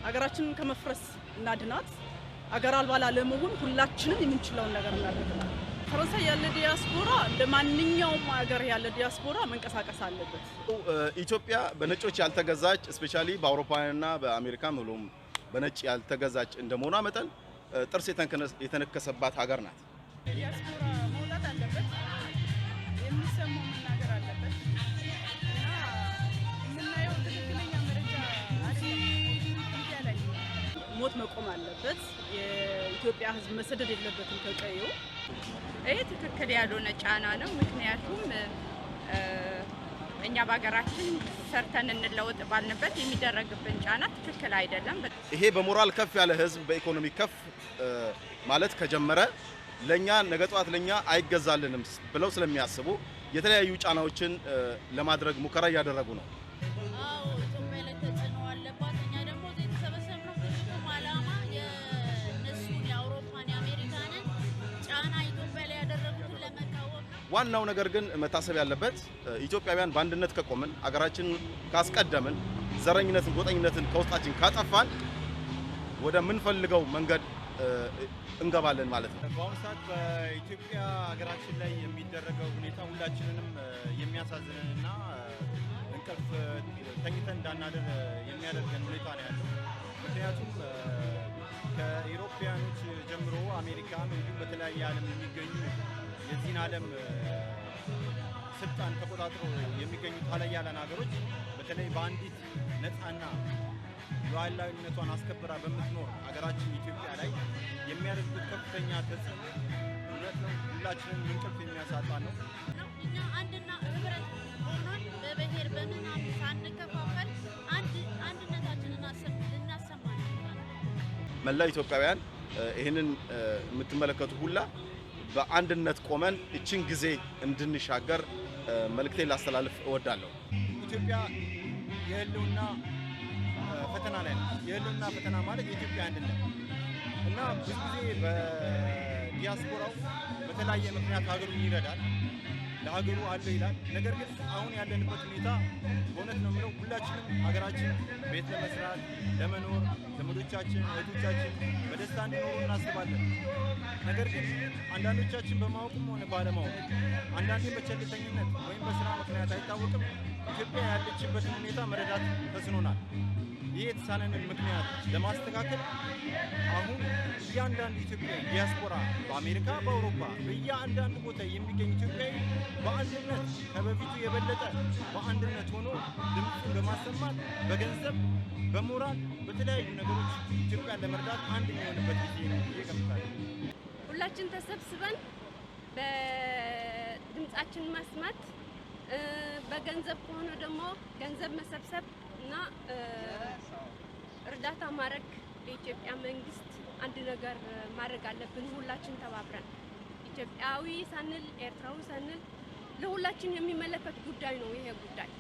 አገራችንን ከመፍረስ እናድናት። አገር አልባ ላለመሆን ሁላችንም የምንችለውን ነገር እናደርጋለን። ፈረንሳይ ያለ ዲያስፖራ እንደ ማንኛውም ሀገር ያለ ዲያስፖራ መንቀሳቀስ አለበት። ኢትዮጵያ በነጮች ያልተገዛች ስፔሻሊ በአውሮፓውያንና በአሜሪካም ሁሉም በነጭ ያልተገዛች እንደመሆኗ መጠን ጥርስ የተነከሰባት ሀገር ናት። ዲያስፖራ መውጣት አለበት፣ የሚሰማው መናገር አለበት እና የምናየው ትክክለኛ መረጃ ሚዲያ ላይ ሞት መቆም አለበት። የኢትዮጵያ ሕዝብ መሰደድ የለበትም ከቀየው። ይህ ትክክል ያልሆነ ጫና ነው። ምክንያቱም እኛ በሀገራችን ሰርተን እንለወጥ ባልንበት የሚደረግብን ጫና ትክክል አይደለም። ይሄ በሞራል ከፍ ያለ ሕዝብ በኢኮኖሚ ከፍ ማለት ከጀመረ ለኛ ነገ ጧት ለኛ አይገዛልንም ብለው ስለሚያስቡ የተለያዩ ጫናዎችን ለማድረግ ሙከራ እያደረጉ ነው። ዋናው ነገር ግን መታሰብ ያለበት ኢትዮጵያውያን በአንድነት ከቆምን አገራችን ካስቀደምን ዘረኝነትን ጎጠኝነትን ከውስጣችን ካጠፋን ወደ ምን ፈልገው መንገድ እንገባለን ማለት ነው። በአሁኑ ሰዓት በኢትዮጵያ ሀገራችን ላይ የሚደረገው ሁኔታ ሁላችንንም የሚያሳዝንና እንቅልፍ ተኝተን እንዳናደር የሚያደርገን ሁኔታ ነው ያለው። ምክንያቱም ከኢሮፓያኖች ጀምሮ አሜሪካም እንዲሁም በተለያየ ዓለም የሚገኙ የዚህን ዓለም ስልጣን ተቆጣጥሮ የሚገኙ ኃያላን ሀገሮች በተለይ በአንዲት ነፃና ሉዓላዊነቷን አስከብራ በምትኖር ሀገራችን ኢትዮጵያ ላይ የሚያደርጉት ከፍተኛ ተጽዕኖ እውነት ነው፣ ሁላችንም እንቅልፍ የሚያሳጣ ነው። እኛ አንድና ህብረት ሆኖን በብሔር በምናምን ሳንከፋፈል አንድነታችንን ልናሰማ መላው ኢትዮጵያውያን ይህንን የምትመለከቱ ሁላ በአንድነት ቆመን እችን ጊዜ እንድንሻገር መልእክቴን ላስተላልፍ እወዳለሁ። ኢትዮጵያ የህልውና ፈተና ላይ ነው። የህልውና ፈተና ማለት የኢትዮጵያ አንድነት እና ብዙ ጊዜ በዲያስፖራው በተለያየ ምክንያት ሀገሩን ይረዳል፣ ለሀገሩ አለው ይላል። ነገር ግን አሁን ያለንበት ሁኔታ በእውነት ነው የምለው ሁላችንም ሀገራችን ቤት ለመስራት ለመኖር ዘመዶቻችን እህቶቻችን በደስታ እንዲኖሩ እናስባለን። ነገር ግን አንዳንዶቻችን በማወቅም ሆነ ባለማወቅ አንዳንዴ በቸልተኝነት ወይም በስራ ምክንያት አይታወቅም ኢትዮጵያ ያለችበትን ሁኔታ መረዳት ተስኖናል። ይህ የተሳነንን ምክንያት ለማስተካከል አሁን እያንዳንዱ ኢትዮጵያዊ ዲያስፖራ በአሜሪካ በአውሮፓ በየአንዳንዱ ቦታ የሚገኝ ኢትዮጵያዊ በአንድነት ከበፊቱ የበለጠ በአንድነት ሆኖ ድምፁን በማሰማት በገንዘብ በሞራል በተለያዩ ነገሮች ኢትዮጵያን ለመርዳት አንድ የሚሆንበት ጊዜ ነው እየገምታለሁ። ሁላችን ተሰብስበን በድምጻችን ማስማት፣ በገንዘብ ከሆነ ደግሞ ገንዘብ መሰብሰብ እና እርዳታ ማድረግ ለኢትዮጵያ መንግስት አንድ ነገር ማድረግ አለብን። ሁላችን ተባብረን ኢትዮጵያዊ ሳንል ኤርትራዊ ሳንል ለሁላችን የሚመለከት ጉዳይ ነው። ይሄ ጉዳይ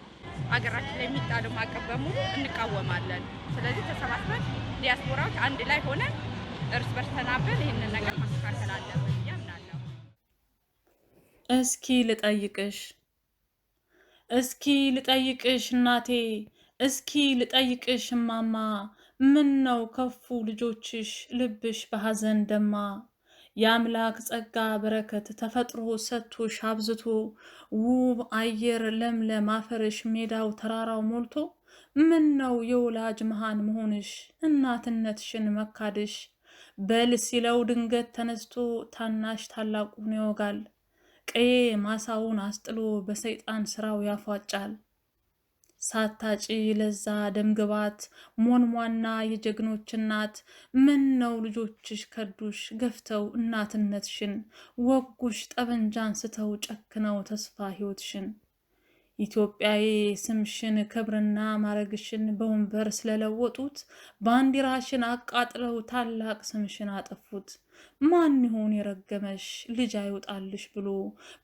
ሀገራችን ላይ የሚጣለው ማዕቀብ በሙሉ እንቃወማለን። ስለዚህ ተሰባስበን ዲያስፖራዎች አንድ ላይ ሆነን እርስ በርስ ተናበን ይህንን ነገር ማስተካከል አለብን ብዬ አምናለሁ። እስኪ ልጠይቅሽ እናቴ፣ እስኪ ልጠይቅሽ እማማ፣ ምን ነው ከፉ ልጆችሽ ልብሽ በሐዘን ደማ? የአምላክ ጸጋ በረከት ተፈጥሮ ሰጥቶሽ አብዝቶ ውብ አየር ለምለም አፈርሽ ሜዳው ተራራው ሞልቶ ምን ነው የወላጅ መሃን መሆንሽ እናትነትሽን መካድሽ? በል ሲለው ድንገት ተነስቶ ታናሽ ታላቁን ይወጋል። ቀዬ ማሳውን አስጥሎ በሰይጣን ስራው ያፏጫል። ሳታጪ ለዛ ደምግባት ሞንሟና የጀግኖች እናት ምን ነው ልጆችሽ ከዱሽ ገፍተው እናትነትሽን ወጉሽ ጠበንጃን ስተው ጨክነው ተስፋ ሕይወትሽን? ኢትዮጵያዬ ስምሽን ክብርና ማረግሽን በወንበር ስለለወጡት ባንዲራሽን አቃጥለው ታላቅ ስምሽን አጠፉት። ማን ይሆን የረገመሽ ልጅ አይውጣልሽ ብሎ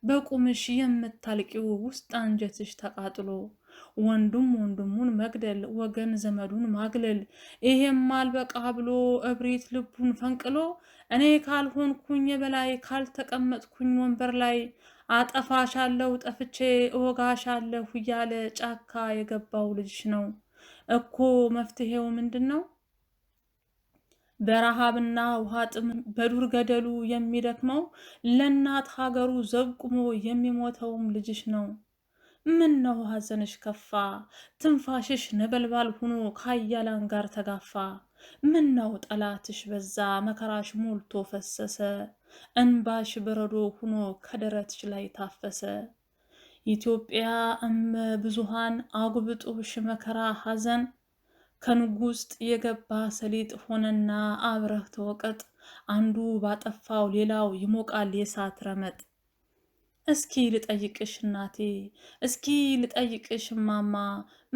በቁምሽ የምታልቂው ውስጥ አንጀትሽ ተቃጥሎ? ወንዱም ወንድሙን መግደል ወገን ዘመዱን ማግለል ይሄም አልበቃ ብሎ እብሪት ልቡን ፈንቅሎ እኔ ካልሆንኩኝ በላይ ካልተቀመጥኩኝ ወንበር ላይ አጠፋሻለሁ ጠፍቼ እወጋሻለሁ እያለ ጫካ የገባው ልጅሽ ነው እኮ። መፍትሄው ምንድን ነው? በረሃብና ውሃ ጥም በዱር ገደሉ የሚደክመው ለእናት ሀገሩ ዘብቁሞ የሚሞተውም ልጅሽ ነው። ምን ነው ሐዘንሽ ከፋ ትንፋሽሽ ነበልባል ሆኖ ከኃያላን ጋር ተጋፋ። ምን ነው ጠላትሽ በዛ መከራሽ ሞልቶ ፈሰሰ። እንባሽ በረዶ ሆኖ ከደረትሽ ላይ ታፈሰ። ኢትዮጵያ ብዙሃን አጉብጦሽ መከራ ሐዘን ከንጉስ የገባ ሰሊጥ ሆነና አብረህ ተወቀጥ። አንዱ ባጠፋው ሌላው ይሞቃል የሳት ረመጥ። እስኪ ልጠይቅሽ እናቴ እስኪ ልጠይቅሽ ማማ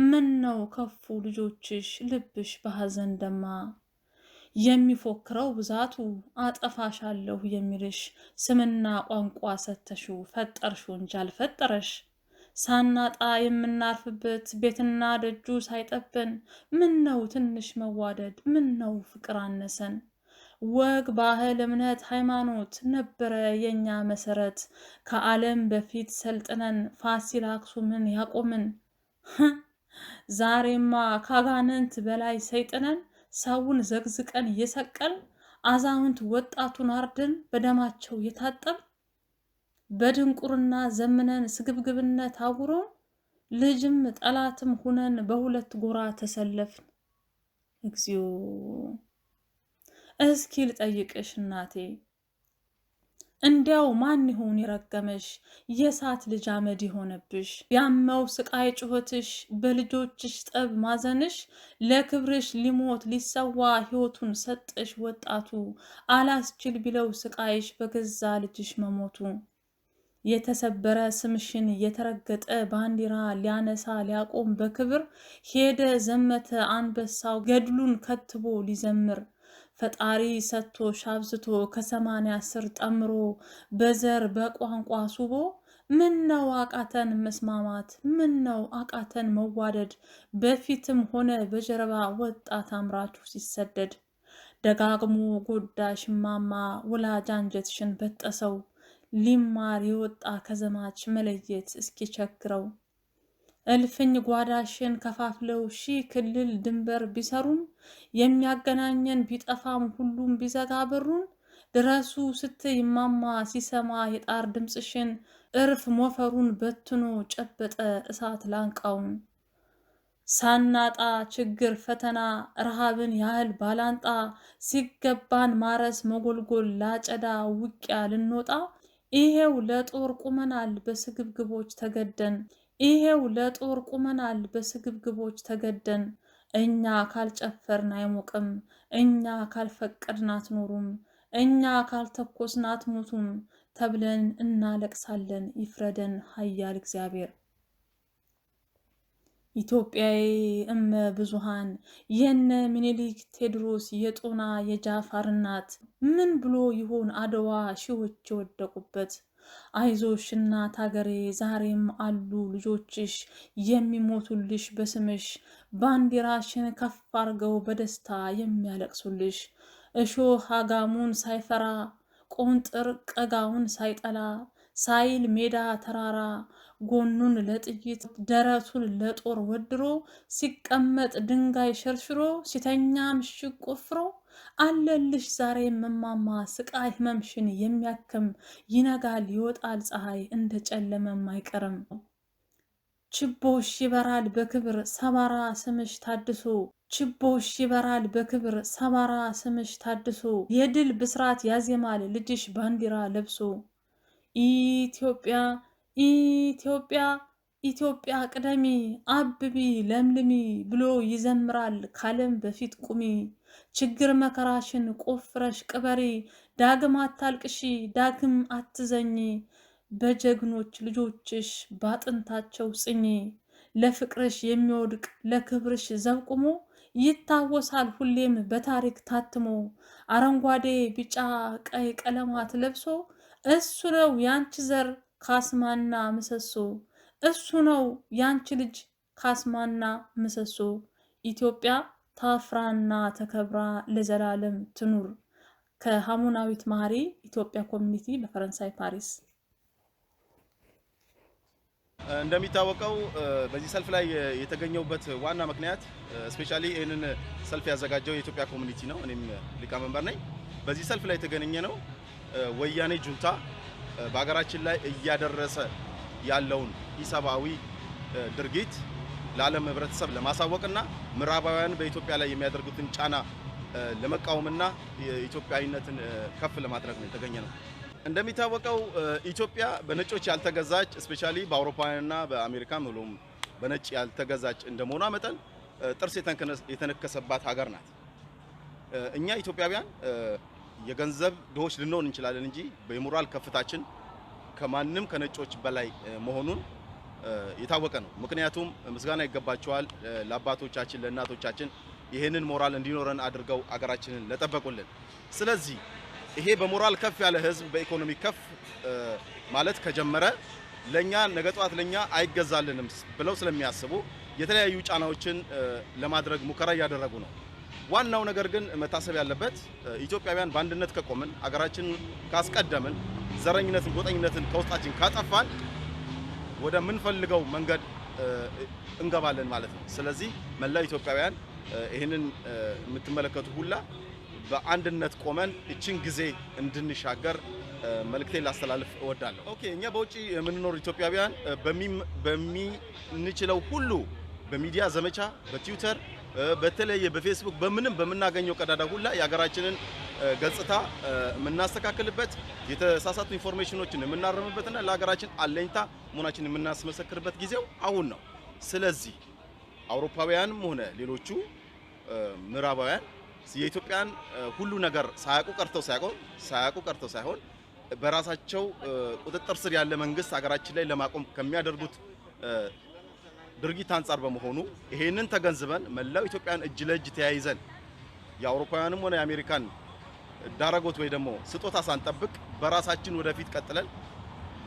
ምን ነው ከፉ ልጆችሽ ልብሽ በሐዘን ደማ። የሚፎክረው ብዛቱ አጠፋሻለሁ የሚልሽ ስምና ቋንቋ ሰተሽው ፈጠርሽው እንጂ አልፈጠረሽ። ሳናጣ የምናርፍበት ቤትና ደጁ ሳይጠበን ምን ነው ትንሽ መዋደድ ምን ነው ፍቅር አነሰን። ወግ ባህል እምነት ሃይማኖት ነበረ የኛ መሰረት ከዓለም በፊት ሰልጥነን ፋሲል አክሱምን ያቆምን። ዛሬማ ካጋንንት በላይ ሰይጥነን ሰውን ዘግዝቀን እየሰቀል አዛውንት ወጣቱን አርደን በደማቸው የታጠብ በድንቁርና ዘምነን ስግብግብነት አውሮን ልጅም ጠላትም ሁነን በሁለት ጎራ ተሰለፍን። እግዚኦ እስኪ ልጠይቅሽ እናቴ እንዲያው ማን ይሆን የረገመሽ የሳት ልጅ አመድ የሆነብሽ? ያመው ስቃይ ጩኸትሽ በልጆችሽ ጠብ ማዘንሽ ለክብርሽ ሊሞት ሊሰዋ ሕይወቱን ሰጠሽ ወጣቱ አላስችል ቢለው ስቃይሽ በገዛ ልጅሽ መሞቱ። የተሰበረ ስምሽን የተረገጠ ባንዲራ ሊያነሳ ሊያቆም በክብር ሄደ ዘመተ አንበሳው ገድሉን ከትቦ ሊዘምር። ፈጣሪ ሰጥቶ ሻብዝቶ ከ80 ስር ጠምሮ በዘር በቋንቋ ሱቦ ምን ነው አቃተን መስማማት ምን ነው አቃተን መዋደድ። በፊትም ሆነ በጀርባ ወጣት አምራቹ ሲሰደድ ደጋግሞ ጎዳሽ ማማ ወላጅ አንጀትሽን በጠሰው። ሊማር የወጣ ከዘማች መለየት እስኪቸግረው እልፍኝ ጓዳሽን ከፋፍለው ሺህ ክልል ድንበር ቢሰሩም የሚያገናኘን ቢጠፋም ሁሉም ቢዘጋ በሩን። ድረሱ ስትይ ማማ ሲሰማ የጣር ድምፅሽን እርፍ ሞፈሩን በትኖ ጨበጠ እሳት ላንቃውን። ሳናጣ ችግር ፈተና ረሃብን ያህል ባላንጣ ሲገባን ማረስ መጎልጎል ላጨዳ ውቂያ ልንወጣ። ይሄው ለጦር ቁመናል በስግብግቦች ተገደን ይሄው ለጦር ቁመናል በስግብግቦች ተገደን። እኛ ካልጨፈርን አይሞቅም እኛ ካልፈቀድን አትኖሩም እኛ ካልተኮስን አትሞቱም ተብለን እናለቅሳለን ይፍረደን ኃያል እግዚአብሔር። ኢትዮጵያዬ እመ ብዙሃን የነ ምኒልክ ቴዎድሮስ የጦና የጃፋር እናት ምን ብሎ ይሆን አድዋ ሺዎች የወደቁበት? አይዞሽ እናት ሀገሬ ዛሬም አሉ ልጆችሽ የሚሞቱልሽ በስምሽ ባንዲራሽን ከፍ አርገው በደስታ የሚያለቅሱልሽ። እሾህ አጋሙን ሳይፈራ ቆንጥር ቀጋውን ሳይጠላ ሳይል ሜዳ ተራራ ጎኑን ለጥይት ደረቱን ለጦር ወድሮ ሲቀመጥ ድንጋይ ሸርሽሮ ሲተኛ ምሽግ ቆፍሮ አለልሽ ዛሬ መማማ ስቃይ ህመምሽን የሚያክም ይነጋል ይወጣል ፀሐይ እንደ ጨለመም አይቀርም። ችቦሽ ይበራል በክብር ሰባራ ስምሽ ታድሶ ችቦሽ ይበራል በክብር ሰባራ ስምሽ ታድሶ የድል ብስራት ያዜማል ልጅሽ ባንዲራ ለብሶ። ኢትዮጵያ ኢትዮጵያ ኢትዮጵያ ቅደሚ አብቢ ለምልሚ ብሎ ይዘምራል ካለም በፊት ቁሚ። ችግር መከራሽን ቆፍረሽ ቅበሪ ዳግም አታልቅሺ ዳግም አትዘኝ። በጀግኖች ልጆችሽ ባጥንታቸው ጽኚ። ለፍቅርሽ የሚወድቅ ለክብርሽ ዘብቁሞ ይታወሳል ሁሌም በታሪክ ታትሞ። አረንጓዴ ቢጫ ቀይ ቀለማት ለብሶ እሱ ነው ያንቺ ዘር ካስማና ምሰሶ እሱ ነው ያንቺ ልጅ ካስማና ምሰሶ። ኢትዮጵያ ታፍራና ተከብራ ለዘላለም ትኑር። ከሃሙናዊት ማሪ ኢትዮጵያ ኮሚኒቲ በፈረንሳይ ፓሪስ። እንደሚታወቀው በዚህ ሰልፍ ላይ የተገኘውበት ዋና ምክንያት ስፔሻሊ ይህንን ሰልፍ ያዘጋጀው የኢትዮጵያ ኮሚኒቲ ነው። እኔም ሊቀመንበር ነኝ። በዚህ ሰልፍ ላይ የተገኘ ነው ወያኔ ጁንታ በሀገራችን ላይ እያደረሰ ያለውን ኢሰብአዊ ድርጊት ለዓለም ህብረተሰብ ለማሳወቅና ምዕራባውያን በኢትዮጵያ ላይ የሚያደርጉትን ጫና ለመቃወምና የኢትዮጵያዊነትን ከፍ ለማድረግ ነው የተገኘ ነው። እንደሚታወቀው ኢትዮጵያ በነጮች ያልተገዛች ስፔሻሊ በአውሮፓውያንና በአሜሪካም ሁሉም በነጭ ያልተገዛች እንደመሆኗ መጠን ጥርስ የተነከሰባት ሀገር ናት። እኛ ኢትዮጵያውያን የገንዘብ ድሆች ልንሆን እንችላለን እንጂ በሞራል ከፍታችን ከማንም ከነጮች በላይ መሆኑን የታወቀ ነው። ምክንያቱም ምስጋና ይገባቸዋል ለአባቶቻችን ለእናቶቻችን ይሄንን ሞራል እንዲኖረን አድርገው አገራችንን ለጠበቁልን። ስለዚህ ይሄ በሞራል ከፍ ያለ ህዝብ በኢኮኖሚ ከፍ ማለት ከጀመረ ለኛ ነገ ጧት ለኛ አይገዛልንም ብለው ስለሚያስቡ የተለያዩ ጫናዎችን ለማድረግ ሙከራ እያደረጉ ነው። ዋናው ነገር ግን መታሰብ ያለበት ኢትዮጵያውያን በአንድነት ከቆምን አገራችን ካስቀደምን ዘረኝነትን ጎጠኝነትን ከውስጣችን ካጠፋን ወደ ምንፈልገው መንገድ እንገባለን ማለት ነው። ስለዚህ መላው ኢትዮጵያውያን ይሄንን የምትመለከቱ ሁላ በአንድነት ቆመን እቺን ጊዜ እንድንሻገር መልእክቴን ላስተላልፍ እወዳለሁ። ኦኬ እኛ በውጪ የምንኖር ኢትዮጵያውያን በሚንችለው ሁሉ በሚዲያ ዘመቻ በትዊተር በተለየ በፌስቡክ በምንም በመናገኘው ቀዳዳ ሁላ የሀገራችንን ገጽታ የምናስተካክልበት የተሳሳቱ ኢንፎርሜሽኖችን የምናረምበትና ለሀገራችን አለኝታ መሆናችንን የምናስመሰክርበት ጊዜው አሁን ነው። ስለዚህ አውሮፓውያንም ሆነ ሌሎቹ ምዕራባውያን የኢትዮጵያን ሁሉ ነገር ሳያውቁ ቀርተው ሳይሆን በራሳቸው ቁጥጥር ስር ያለ መንግስት ሀገራችን ላይ ለማቆም ከሚያደርጉት ድርጊት አንጻር በመሆኑ ይሄንን ተገንዝበን መላው ኢትዮጵያን እጅ ለእጅ ተያይዘን የአውሮፓውያንም ሆነ የአሜሪካን ዳረጎት ወይ ደግሞ ስጦታ ሳንጠብቅ በራሳችን ወደፊት ቀጥለን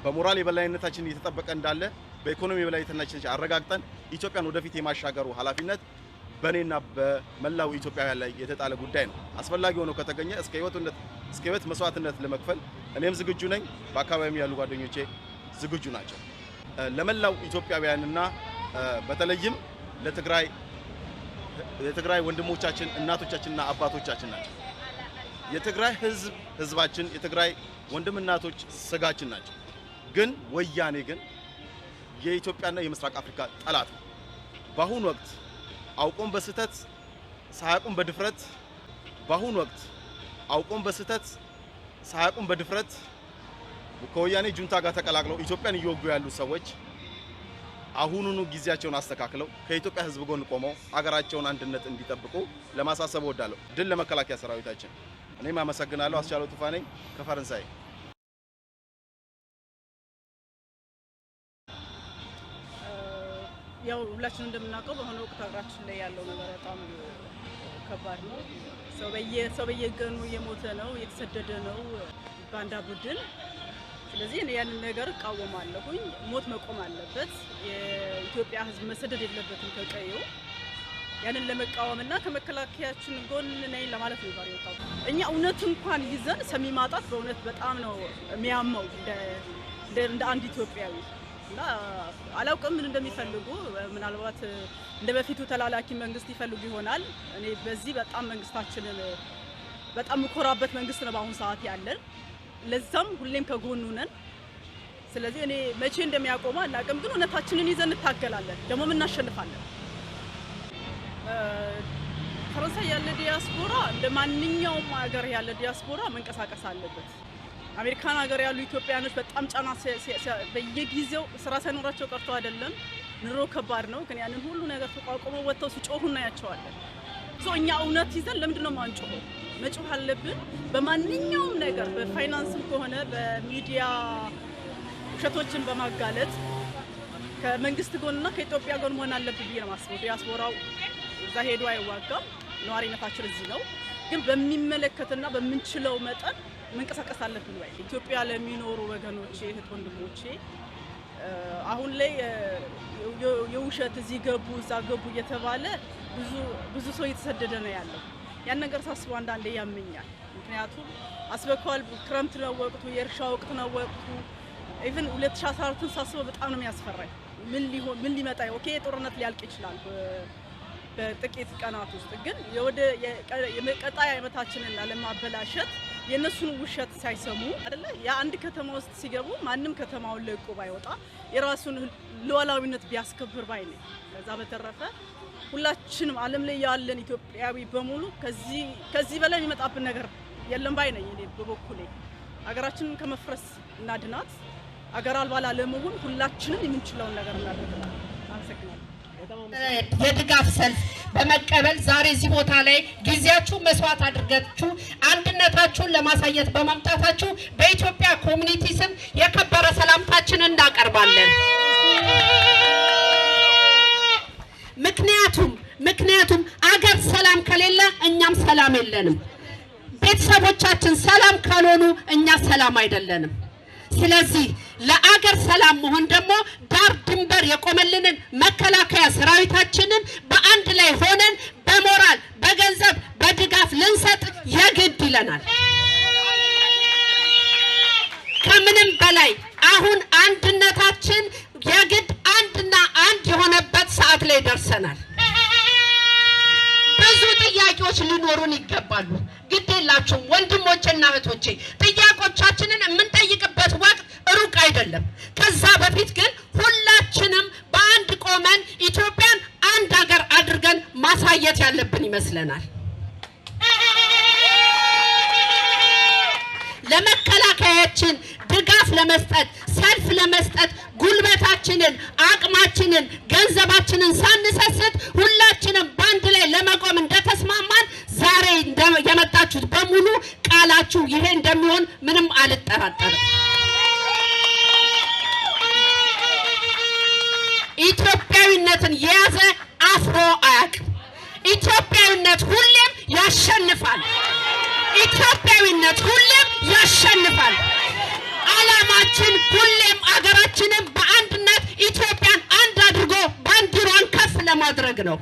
በሞራል የበላይነታችን እየተጠበቀ እንዳለ በኢኮኖሚ የበላይነታችን አረጋግጠን ኢትዮጵያን ወደፊት የማሻገሩ ኃላፊነት በኔና በመላው ኢትዮጵያውያን ላይ የተጣለ ጉዳይ ነው። አስፈላጊ ሆኖ ከተገኘ እስከ ህይወት መስዋዕትነት ለመክፈል እኔም ዝግጁ ነኝ። በአካባቢው ያሉ ጓደኞቼ ዝግጁ ናቸው። ለመላው ኢትዮጵያውያንና በተለይም ለትግራይ ወንድሞቻችን እናቶቻችንና አባቶቻችን ናቸው። የትግራይ ህዝባችን የትግራይ ወንድምናቶች ስጋችን ናቸው። ግን ወያኔ ግን የኢትዮጵያና የምስራቅ አፍሪካ ጠላት ነው። በአሁኑ ወቅት አውቆም በስተት ሳያቁም በድፍረት ከወያኔ ጁንታ ጋር ተቀላቅለው ኢትዮጵያን እየወጉ ያሉ ሰዎች አሁኑኑ ጊዜያቸውን አስተካክለው ከኢትዮጵያ ህዝብ ጎን ቆመው ሀገራቸውን አንድነት እንዲጠብቁ ለማሳሰብ እወዳለሁ። ድል ለመከላከያ ሰራዊታችን። እኔም አመሰግናለሁ። አስቻለው ቱፋ ነኝ ከፈረንሳይ። ያው ሁላችንም እንደምናውቀው በአሁኑ ወቅት ሀገራችን ላይ ያለው ነገር በጣም ከባድ ነው። ሰው በየቀኑ እየሞተ ነው፣ እየተሰደደ ነው ባንዳ ቡድን። ስለዚህ እኔ ያንን ነገር እቃወማለሁኝ። ሞት መቆም አለበት። የኢትዮጵያ ህዝብ መሰደድ የለበትም ከቀየው። ያንን ለመቃወምና ከመከላከያችን ጎን ነኝ ለማለት ነው ዛሬ ወጣው። እኛ እውነት እንኳን ይዘን ሰሚ ማጣት በእውነት በጣም ነው የሚያመው እንደ አንድ ኢትዮጵያዊ እና አላውቅም ምን እንደሚፈልጉ። ምናልባት እንደ በፊቱ ተላላኪ መንግስት ይፈልጉ ይሆናል። እኔ በዚህ በጣም መንግስታችንን በጣም ምኮራበት መንግስት ነው በአሁኑ ሰዓት ያለን። ለዛም ሁሌም ከጎኑ ነን። ስለዚህ እኔ መቼ እንደሚያቆሙ አላውቅም፣ ግን እውነታችንን ይዘን እንታገላለን፣ ደግሞ እናሸንፋለን። ፈረንሳይ ያለ ዲያስፖራ እንደ ማንኛውም ሀገር ያለ ዲያስፖራ መንቀሳቀስ አለበት። አሜሪካን ሀገር ያሉ ኢትዮጵያኖች በጣም ጫና በየጊዜው ስራ ሳይኖራቸው ቀርቶ አይደለም፣ ኑሮ ከባድ ነው። ግን ያንን ሁሉ ነገር ተቋቁመው ወጥተው ሲጮሁ እናያቸዋለን። እኛ እውነት ይዘን ለምንድን ነው የማንጮኸው? መጮህ አለብን። በማንኛውም ነገር በፋይናንስም ከሆነ በሚዲያ ውሸቶችን በማጋለጥ ከመንግስት ጎንና ከኢትዮጵያ ጎን መሆን አለብን ብዬ ነው የማስበው። ዲያስፖራው እዛ ሄዶ አይዋጋም፣ ነዋሪነታችን እዚህ ነው። ግን በሚመለከትና በምንችለው መጠን መንቀሳቀስ አለብን ወይ? ኢትዮጵያ ለሚኖሩ ወገኖቼ እህት ወንድሞቼ አሁን ላይ የውሸት እዚህ ገቡ እዛ ገቡ እየተባለ ብዙ ሰው እየተሰደደ ነው ያለው። ያን ነገር ሳስበው አንዳንዴ ያመኛል። ምክንያቱም አስበከዋል። ክረምት ነው ወቅቱ፣ የእርሻ ወቅት ነው ወቅቱ። ኢቭን 2014ን ሳስበው በጣም ነው የሚያስፈራኝ። ምን ሊመጣ ኦኬ ጦርነት ሊያልቅ ይችላል በጥቂት ቀናት ውስጥ ግን የቀጣይ ዓመታችንን ለማበላሸት የነሱን ውሸት ሳይሰሙ አይደለ አንድ ከተማ ውስጥ ሲገቡ ማንም ከተማውን ለቆ ባይወጣ የራሱን ሉዓላዊነት ቢያስከብር ባይ ነው። ከዛ በተረፈ ሁላችንም ዓለም ላይ ያለን ኢትዮጵያዊ በሙሉ ከዚህ በላይ የሚመጣብን ነገር የለም ባይ ነኝ። እኔ በበኩሌ ሀገራችንን ከመፍረስ እናድናት። ሀገር አልባ ለመሆን ሁላችንም የምንችለውን ነገር እናደርጋለን። አመሰግናለሁ። የድጋፍ ሰልፍ በመቀበል ዛሬ እዚህ ቦታ ላይ ጊዜያችሁ መስዋዕት አድርጋችሁ አንድነታችሁን ለማሳየት በመምጣታችሁ በኢትዮጵያ ኮሚኒቲ ስም የከበረ ሰላምታችንን እናቀርባለን። ምክንያቱም አገር ሰላም ከሌለ እኛም ሰላም የለንም። ቤተሰቦቻችን ሰላም ካልሆኑ እኛ ሰላም አይደለንም። ስለዚህ ለአገር ሰላም መሆን ደግሞ ዳር ድንበር የቆመልንን መከላከያ ሰራዊታችንን በአንድ ላይ ሆነን በሞራል በገንዘብ በድጋፍ ልንሰጥ የግድ ይለናል። ከምንም በላይ አሁን አንድነታችን የግድ አንድና አንድ የሆነበት ሰዓት ላይ ደርሰናል። ብዙ ጥያቄዎች ሊኖሩን ይገባሉ። ግዴላችሁም ወንድሞቼና እህቶቼ ጥያቄዎቻችንን የምንጠይቅበት ወቅት ሩቅ አይደለም። ከዛ በፊት ግን ሁላችንም በአንድ ቆመን ኢትዮጵያን አንድ ሀገር አድርገን ማሳየት ያለብን ይመስለናል። ለመከላከያችን ድጋፍ ለመስጠት ሰልፍ ለመስጠት ጉልበታችንን አቅማችንን ገንዘባችንን ሳንሰስት ሁላችንም በአንድ ላይ ለመቆም እንደተስማማን ዛሬ የመጣችሁት በሙሉ ቃላችሁ ይሄ እንደሚሆን ምንም አልጠራጠርም። ኢትዮጵያዊነትን የያዘ አፍሮ አያውቅም። ኢትዮጵያዊነት ሁሌም ያሸንፋል። ኢትዮጵያዊነት ሁሌም ያሸንፋል። ዓላማችን ሁሌም አገራችንን በአንድነት ኢትዮጵያን አንድ አድርጎ ባንዲራን ከፍ ለማድረግ ነው።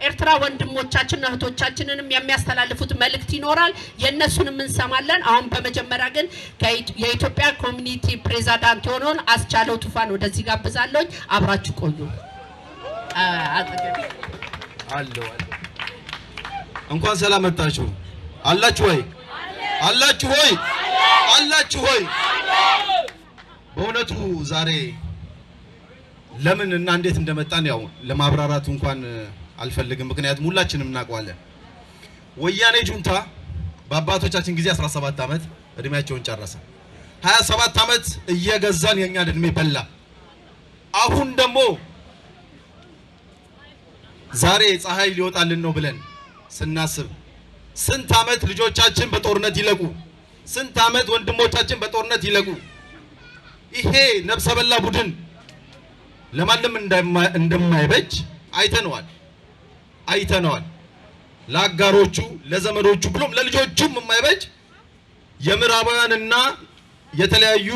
ኤርትራ ወንድሞቻችንና እህቶቻችንንም የሚያስተላልፉት መልእክት ይኖራል። የነሱንም እንሰማለን። አሁን በመጀመሪያ ግን የኢትዮጵያ ኮሚኒቲ ፕሬዝዳንት የሆነውን አስቻለው ቱፋን ወደዚህ ጋብዛለሁ። አብራችሁ ቆዩ። አለው እንኳን ሰላም መጣችሁ። አላችሁ ወይ? አላችሁ ወይ? አላችሁ ወይ? በእውነቱ ዛሬ ለምን እና እንዴት እንደመጣን ያው ለማብራራት እንኳን አልፈልግም። ምክንያቱም ሁላችንም እናውቀዋለን። ወያኔ ጁንታ በአባቶቻችን ጊዜ 17 ዓመት እድሜያቸውን ጨረሰ። 27 ዓመት እየገዛን የኛን እድሜ በላ። አሁን ደግሞ ዛሬ ፀሐይ ሊወጣልን ነው ብለን ስናስብ ስንት ዓመት ልጆቻችን በጦርነት ይለቁ፣ ስንት ዓመት ወንድሞቻችን በጦርነት ይለቁ። ይሄ ነፍሰ በላ ቡድን ለማንም እንደማይበጅ አይተነዋል። ለአጋሮቹ ለዘመዶቹ ብሎም ለልጆቹም የማይበጅ የምዕራባውያንና የተለያዩ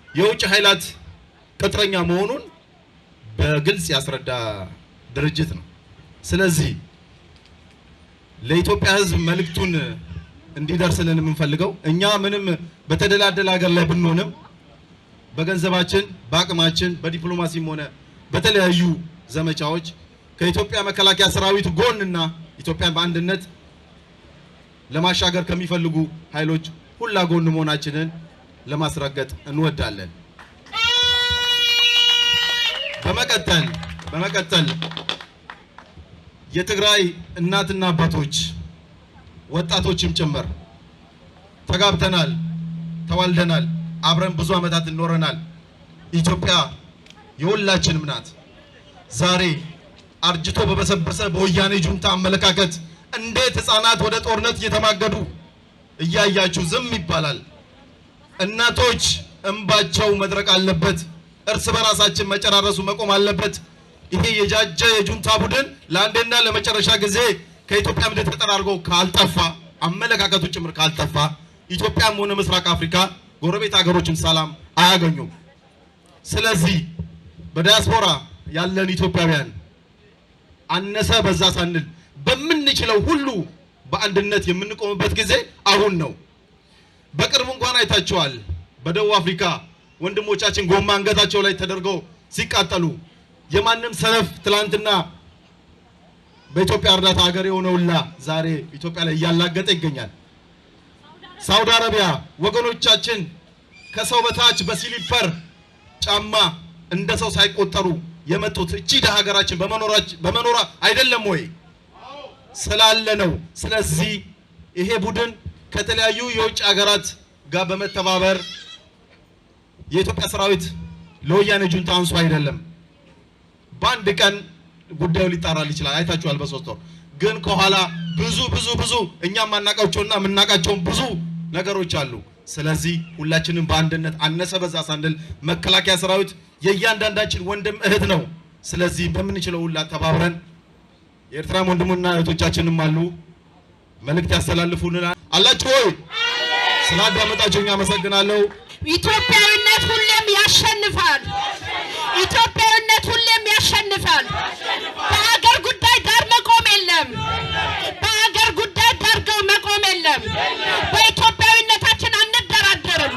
የውጭ ኃይላት ቅጥረኛ መሆኑን በግልጽ ያስረዳ ድርጅት ነው። ስለዚህ ለኢትዮጵያ ሕዝብ መልእክቱን እንዲደርስልን የምንፈልገው እኛ ምንም በተደላደለ ሀገር ላይ ብንሆንም በገንዘባችን በአቅማችን በዲፕሎማሲም ሆነ በተለያዩ ዘመቻዎች ከኢትዮጵያ መከላከያ ሰራዊት ጎንና ኢትዮጵያን በአንድነት ለማሻገር ከሚፈልጉ ኃይሎች ሁላ ጎን መሆናችንን ለማስረገጥ እንወዳለን። በመቀጠል የትግራይ እናትና አባቶች ወጣቶችም ጭምር ተጋብተናል፣ ተዋልደናል፣ አብረን ብዙ ዓመታት እንኖረናል። ኢትዮጵያ የሁላችንም ናት። ዛሬ አርጅቶ በበሰበሰ በወያኔ ጁንታ አመለካከት እንዴት ህፃናት ወደ ጦርነት እየተማገዱ እያያችሁ ዝም ይባላል? እናቶች እንባቸው መድረቅ አለበት። እርስ በራሳችን መጨራረሱ መቆም አለበት። ይሄ የጃጀ የጁንታ ቡድን ለአንዴና ለመጨረሻ ጊዜ ከኢትዮጵያ ምድር ተጠራርጎ ካልጠፋ አመለካከቱ ጭምር ካልጠፋ ኢትዮጵያም ሆነ ምስራቅ አፍሪካ ጎረቤት ሀገሮችም ሰላም አያገኙም። ስለዚህ በዲያስፖራ ያለን ኢትዮጵያውያን አነሰ በዛ ሳንል በምንችለው ሁሉ በአንድነት የምንቆምበት ጊዜ አሁን ነው። በቅርብ እንኳን አይታችኋል። በደቡብ አፍሪካ ወንድሞቻችን ጎማ አንገታቸው ላይ ተደርገው ሲቃጠሉ የማንም ሰነፍ ትላንትና በኢትዮጵያ እርዳታ ሀገር የሆነውላ ዛሬ ኢትዮጵያ ላይ እያላገጠ ይገኛል። ሳውዲ አረቢያ ወገኖቻችን ከሰው በታች በሲሊፐር ጫማ እንደ ሰው ሳይቆጠሩ የመጡት እቺ ደሃ ሀገራችን በመኖሯ አይደለም ወይ? ስላለ ነው። ስለዚህ ይሄ ቡድን ከተለያዩ የውጭ ሀገራት ጋር በመተባበር የኢትዮጵያ ሰራዊት ለወያኔ ጁንታ አንሱ አይደለም። በአንድ ቀን ጉዳዩ ሊጣራል ይችላል። አይታችኋል። በሶስት ወር ግን ከኋላ ብዙ እኛም ማናቃቸውና የምናቃቸውን ብዙ ነገሮች አሉ። ስለዚህ ሁላችንም በአንድነት አነሰ በዛ ሳንል መከላከያ ሰራዊት የእያንዳንዳችን ወንድም እህት ነው። ስለዚህ በምንችለው ሁላ ተባብረን የኤርትራ ወንድሙና እህቶቻችንም አሉ መልእክት ያስተላልፉልናል። አላችሁ ወይ? ስላዳመጣችሁኝ አመሰግናለሁ። ኢትዮጵያዊነት ሁሌም ያሸንፋል። ኢትዮጵያዊነት ሁሌም ያሸንፋል። በአገር ጉዳይ ዳር መቆም የለም። በአገር ጉዳይ ዳርገው መቆም የለም። በኢትዮጵያዊነታችን አንደራደርም።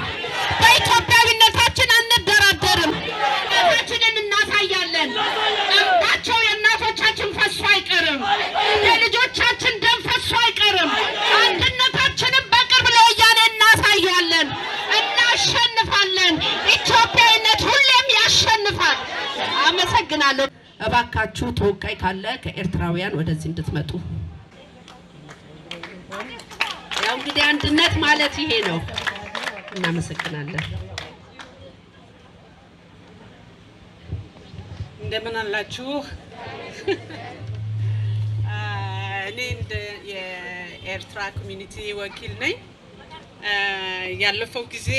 በኢትዮጵያዊነታችን አንደራደርም። ታችንን እናሳያለን። እንባቸው የእናቶቻችን ፈሶ አይቀርም። የልጆቻችን ደም ፈሶ አይቀርም። አንድነታችንን በቅርብ ለወያኔ እናሳያለን። እናሸንፋለን። ኢትዮጵያዊነት ሁሌም ያሸንፋል። አመሰግናለሁ። እባካችሁ ተወካይ ካለ ከኤርትራውያን ወደዚህ እንድትመጡ። ያው እንግዲህ አንድነት ማለት ይሄ ነው። እናመሰግናለን። እንደምን አላችሁ? እኔ እንደ የኤርትራ ኮሚኒቲ ወኪል ነኝ። ያለፈው ጊዜ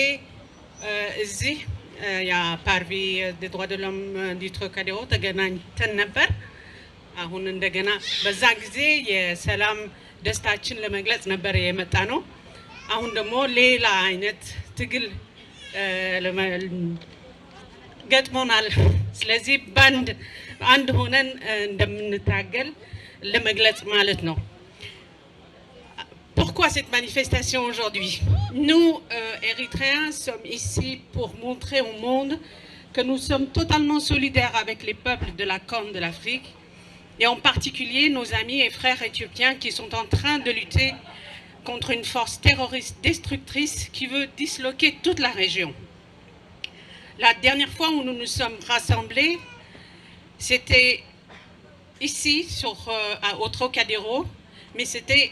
እዚህ ያ ፓርቪ des droits de l'homme du Trocadéro ተገናኝተን ነበር። አሁን እንደገና በዛ ጊዜ የሰላም ደስታችን ለመግለጽ ነበር የመጣ ነው። አሁን ደግሞ ሌላ አይነት ትግል ገጥሞናል። ስለዚህ አንድ ሆነን እንደምንታገል ለመግለጽ ማለት ነው። Pourquoi cette manifestation aujourd'hui? Nous, Érythréens, sommes ici pour montrer au monde que nous sommes totalement solidaires avec les peuples de la Corne de l'Afrique, et en particulier nos amis et frères éthiopiens qui sont en train de lutter contre une force terroriste destructrice qui veut disloquer toute la région. La dernière fois où nous nous sommes rassemblés, c'était ici, au Trocadéro, mais c'était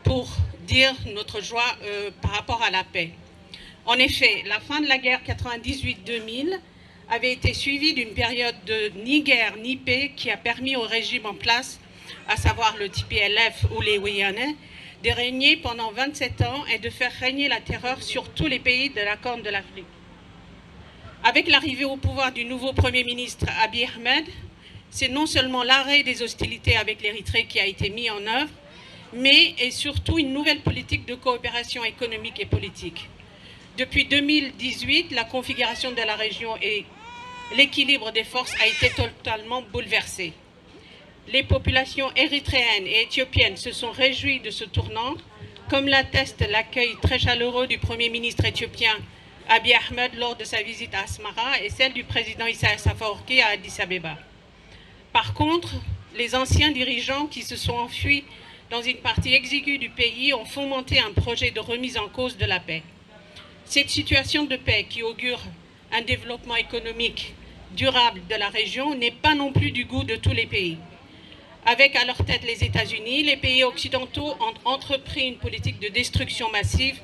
pour dire notre joie par rapport à la paix. En effet, la fin de la guerre 98-2000 avait été suivie d'une période de ni guerre ni paix qui a permis au régime en place, à savoir le TPLF ou les Weyane, de régner pendant 27 ans et de faire régner la terreur sur tous les pays de la Corne de l'Afrique. Avec l'arrivée au pouvoir du nouveau Premier ministre Abiy Ahmed, c'est non seulement l'arrêt des hostilités avec l'Érythrée qui a été mis en œuvre, mais et surtout une nouvelle politique de coopération économique et politique. Depuis 2018, la configuration de la région et l'équilibre des forces a été totalement bouleversé. Les populations érythréennes et éthiopiennes se sont réjouies de ce tournant, comme l'atteste l'accueil très chaleureux du Premier ministre éthiopien Abiy Ahmed lors de sa visite à Asmara et celle du président Issaïas Afwerki à Addis Abeba. Par contre, les anciens dirigeants qui se sont enfuis dans une partie exiguë du pays ont fomenté un projet de remise en cause de la paix. Cette situation de paix qui augure un développement économique durable de la région n'est pas non plus du goût de tous les pays. Avec à leur tête les États-Unis, les pays occidentaux ont entrepris une politique de destruction massive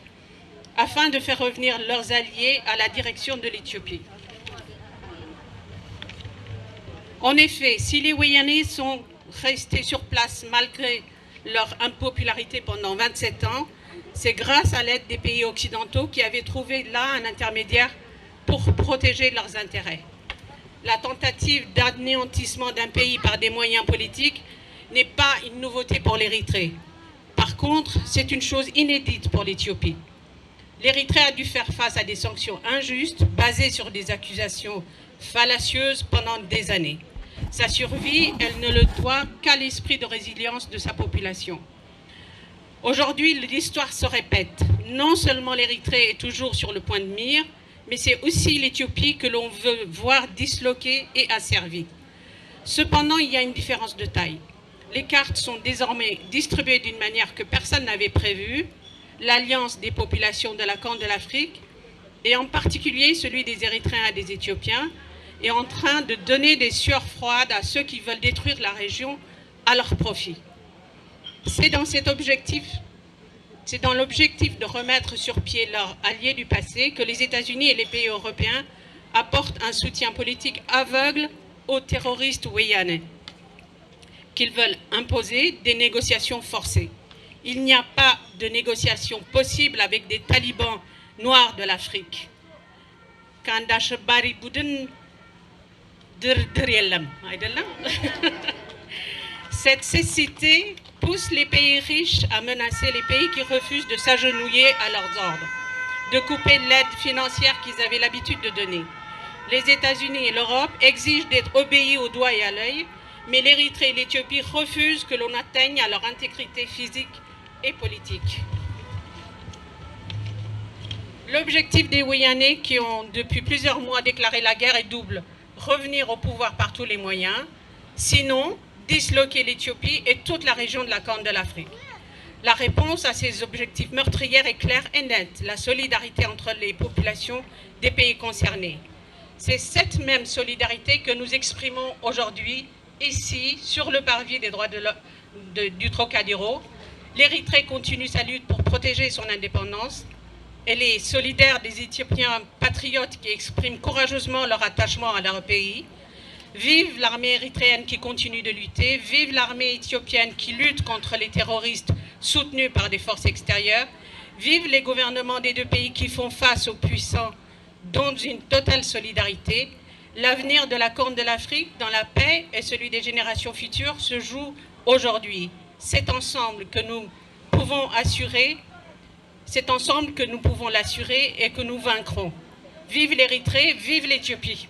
afin de faire revenir leurs alliés à la direction de l'Éthiopie. En effet, si les Weyanais sont restés sur place malgré leur impopularité pendant 27 ans, c'est grâce à l'aide des pays occidentaux qui avaient trouvé là un intermédiaire pour protéger leurs intérêts. La tentative d'anéantissement d'un pays par des moyens politiques n'est pas une nouveauté pour l'Érythrée. Par contre, c'est une chose inédite pour l'Éthiopie. L'Érythrée a dû faire face à des sanctions injustes basées sur des accusations fallacieuses pendant des années. Sa survie, elle ne le doit qu'à l'esprit de résilience de sa population. Aujourd'hui, l'histoire se répète. Non seulement l'Érythrée est toujours sur le point de mire, mais c'est aussi l'Éthiopie que l'on veut voir disloquée et asservie. Cependant, il y a une différence de taille. Les cartes sont désormais distribuées d'une manière que personne n'avait prévue. L'alliance des populations de la Corne de l'Afrique, et en particulier celui des Érythréens et des Éthiopiens, est en train de donner des sueurs froides à ceux qui veulent détruire la région à leur profit. C'est dans l'objectif de remettre sur pied leurs alliés du passé que les États-Unis et les pays européens apportent un soutien politique aveugle aux terroristes ouéyanais, qu'ils veulent imposer des négociations forcées. Il n'y a pas de négociation possible avec des talibans noirs de l'Afrique. Cette cécité pousse les pays riches à menacer les pays qui refusent de s'agenouiller à leurs ordres, de couper l'aide financière qu'ils avaient l'habitude de donner. Les États-Unis et l'Europe exigent d'être obéis au doigt et à l'œil, mais l'Érythrée et l'Éthiopie refusent que l'on atteigne à leur intégrité physique et politique. L'objectif des Ouéyanais, qui ont depuis plusieurs mois déclaré la guerre, est double. Revenir au pouvoir par tous les moyens, sinon disloquer l'Éthiopie et toute la région de la Corne de l'Afrique. La réponse à ces objectifs meurtriers est claire et nette, la solidarité entre les populations des pays concernés. C'est cette même solidarité que nous exprimons aujourd'hui, ici, sur le parvis des droits du Trocadéro. L'Érythrée continue sa lutte pour protéger son indépendance. Elle est solidaire des Éthiopiens patriotes qui expriment courageusement leur attachement à leur pays. Vive l'armée érythréenne qui continue de lutter. Vive l'armée éthiopienne qui lutte contre les terroristes soutenus par des forces extérieures. Vive les gouvernements des deux pays qui font face aux puissants dans une totale solidarité. L'avenir de la Corne de l'Afrique, dans la paix et celui des générations futures, se joue aujourd'hui. C'est ensemble que nous pouvons assurer, c'est ensemble que nous pouvons l'assurer et que nous vaincrons. Vive l'Érythrée, vive l'Éthiopie.